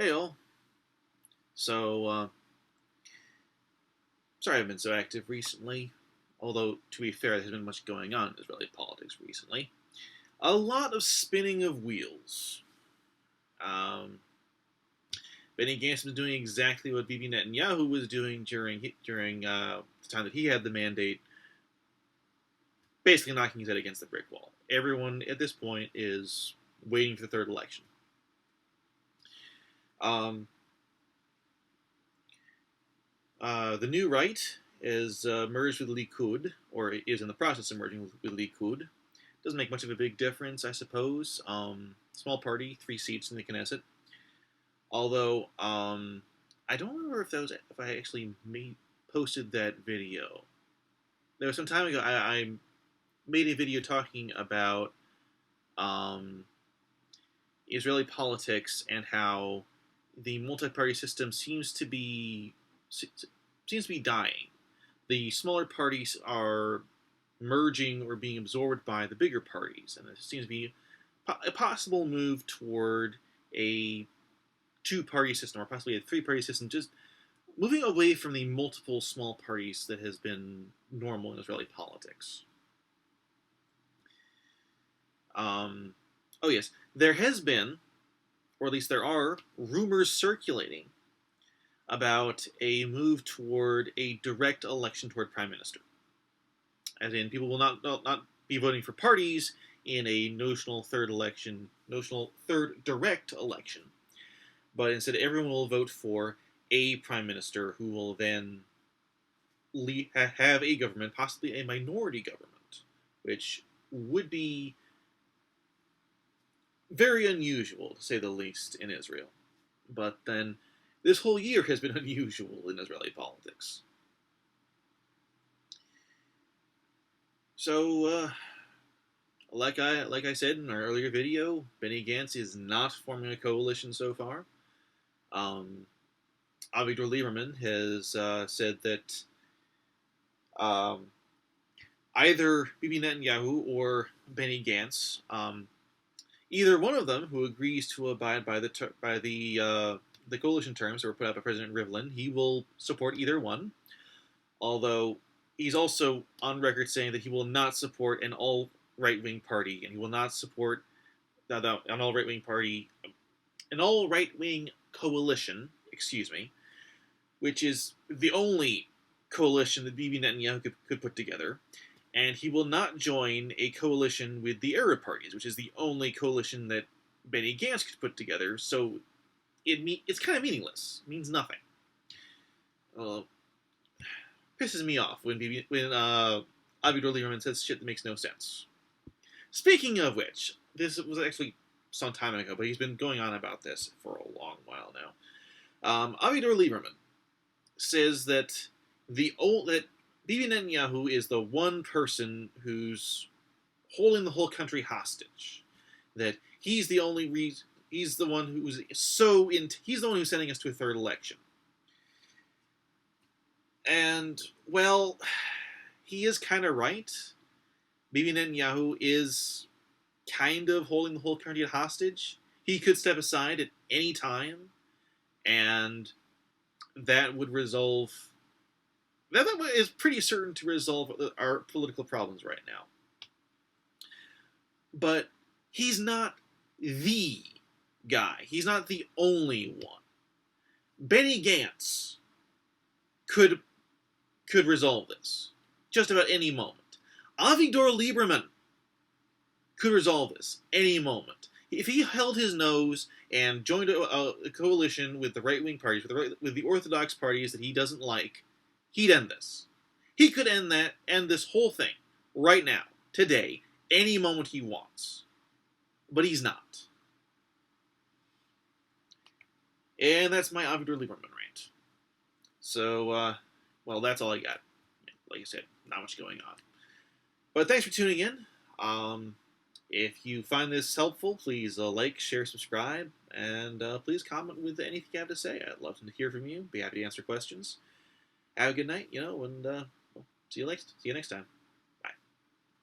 Hey all. So, sorry I've been so active recently. Although, to be fair, there hasn't been much going on in Israeli politics recently. A lot of spinning of wheels. Um, Benny Gantz has been doing exactly what Bibi Netanyahu was doing during the time that he had the mandate, basically knocking his head against the brick wall. Everyone at this point is waiting for the third election. Um, the new right is merged with Likud, or is in the process of merging with Likud. Doesn't make much of a big difference, I suppose. Small party, 3 seats in the Knesset. Although, I don't remember if I actually posted that video. There was some time ago. I made a video talking about um, Israeli politics and how the multi-party system seems to be dying. The smaller parties are merging or being absorbed by the bigger parties, and there seems to be a possible move toward a two-party system or possibly a three-party system, just moving away from the multiple small parties that has been normal in Israeli politics. Oh yes, there has been, or at least there are, rumors circulating about a move toward a direct election toward prime minister. As in, people will not be voting for parties in a notional third direct election, but instead everyone will vote for a prime minister who will then have a government, possibly a minority government, which would be very unusual, to say the least, in Israel. But then, this whole year has been unusual in Israeli politics. So, like I said in our earlier video, Benny Gantz is not forming a coalition so far. Avigdor Lieberman has said that either Bibi Netanyahu or Benny Gantz, either one of them who agrees to abide by the coalition terms that were put out by President Rivlin, he will support either one. Although he's also on record saying that he will not support an all right-wing party, and he will not support an all right-wing party, an all right-wing coalition, excuse me, which is the only coalition that Bibi Netanyahu could put together. And he will not join a coalition with the Arab parties, which is the only coalition that Benny Gantz could put together. So it's kind of meaningless. It means nothing. Pisses me off when Avigdor Lieberman says shit that makes no sense. Speaking of which, this was actually some time ago, but he's been going on about this for a long while now. Avigdor Lieberman says that that Bibi Netanyahu is the one person who's holding the whole country hostage. That he's the only reason. He's the one who's he's the one who's sending us to a third election. And, well, he is kind of right. Bibi Netanyahu is kind of holding the whole country hostage. He could step aside at any time, and that would resolve... That is pretty certain to resolve our political problems right now. But he's not the guy. He's not the only one. Benny Gantz could resolve this just about any moment. Avigdor Lieberman could resolve this any moment. If he held his nose and joined a coalition with the right-wing parties, with the orthodox parties that he doesn't like, he'd end this. He could end this whole thing right now, today, any moment he wants. But he's not. And that's my Avigdor Lieberman rant. So, well, that's all I got. Like I said, not much going on. But thanks for tuning in. If you find this helpful, please like, share, subscribe, and please comment with anything you have to say. I'd love to hear from you. Be happy to answer questions. Have a good night, and see you next time.